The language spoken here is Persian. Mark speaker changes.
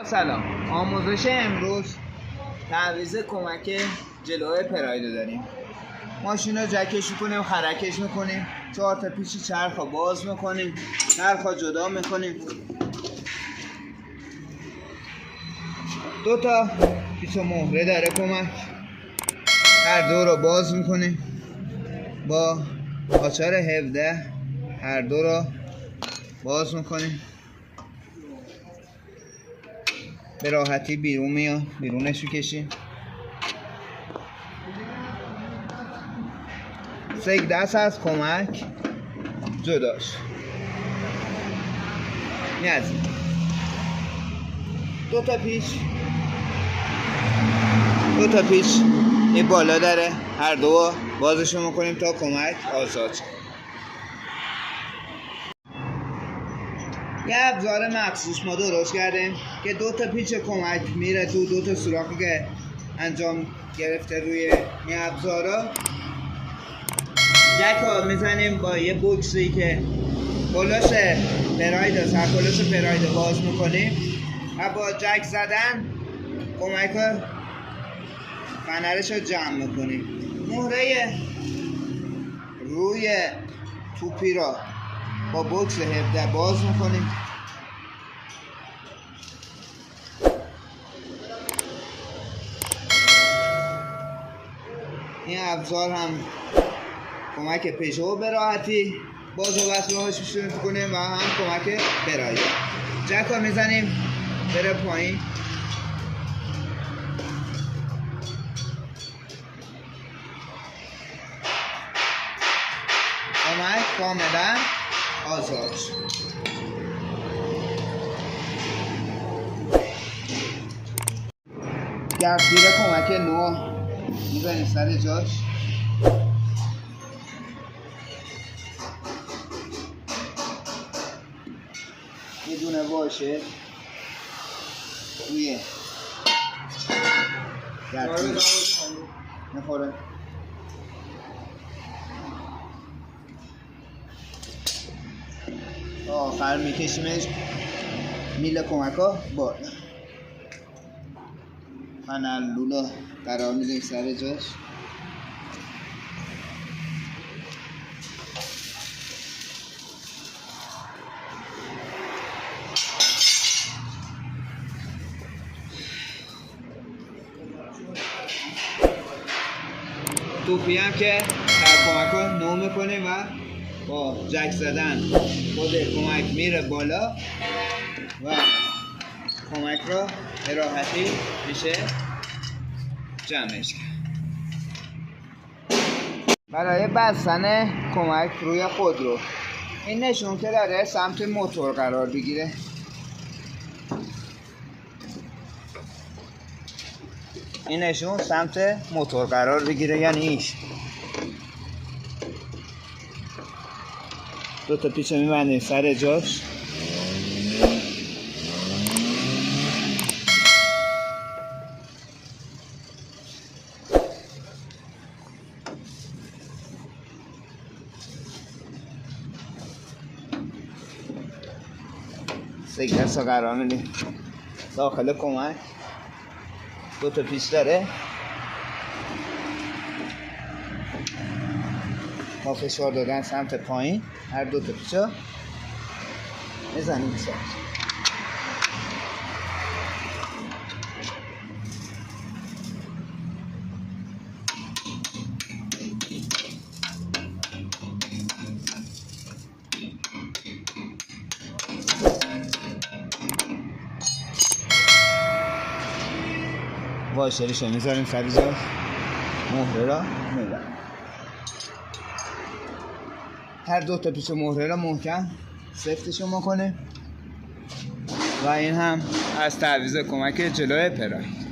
Speaker 1: سلام. آموزش امروز تعویض کمک جلوی پراید داریم. ماشین رو جکش میکنیم، خرکش میکنیم، 4 تا پیچ چرخ رو باز میکنیم، چرخ رو جدا میکنیم، 2 تا پیچ مهره داره کمک، هر دو رو باز میکنیم با آچار 17 هر دو رو باز میکنیم، به راحتی بیرون میاد، بیرونش میکشیم. سیک دست از کمک جداش نیازی. 2 تا پیچ این بالا داره، هر دو بازشو میکنیم تا کمک آزاد شد. یه ابزار مخصوص ما درست کردیم که 2 تا پیچ کمک میره تو 2 تا سوراخی که انجام گرفته روی این ابزارا. جک ها میزنیم با یه بوکسی که کلاش پراید سرکلاش پراید باز میکنیم و با جک زدن کمک ها فنرش رو جمع میکنیم. مهره روی توپی را با بوکس 17 باز میکنیم. این ابزار هم کمک پژو به راحتی باز و بسته هاش میکنیم و هم کمک پراید. جک ها میزنیم بره پایین. کمک کاملا آزاد شد. گردگیر کمک نو میزنیم سر جاش. یه دونه واشه روی گردگیر نخوره. آخر میکشیمش میل کمک ها بالا. فنرلولا قرار میدیم سر جاش. توپی هم که در کمک ها نو میکنیم و با جک زدن خود کمک میره بالا و کمک را به راحتی میشه جمعش کرد. برای بستن کمک روی خودرو این نشون که داره سمت موتور قرار بگیره. این نشون سمت موتور قرار بگیره یعنی ایش. 2 تا پیچ میبندیم سر جاش. سیگنس رو قرار میدیم داخل کمک. 2 تا پیچ داره، ما فشار دادن سمت پایین هر 2 تا پیچ ها میزنیم سمت. واشرش رو میذاریم سر جاش، مهره را میبریم. هر 2 تا پیچ مهره را محکم سفتش رو میکنیم و این هم از تعویض کمک جلوی پراید.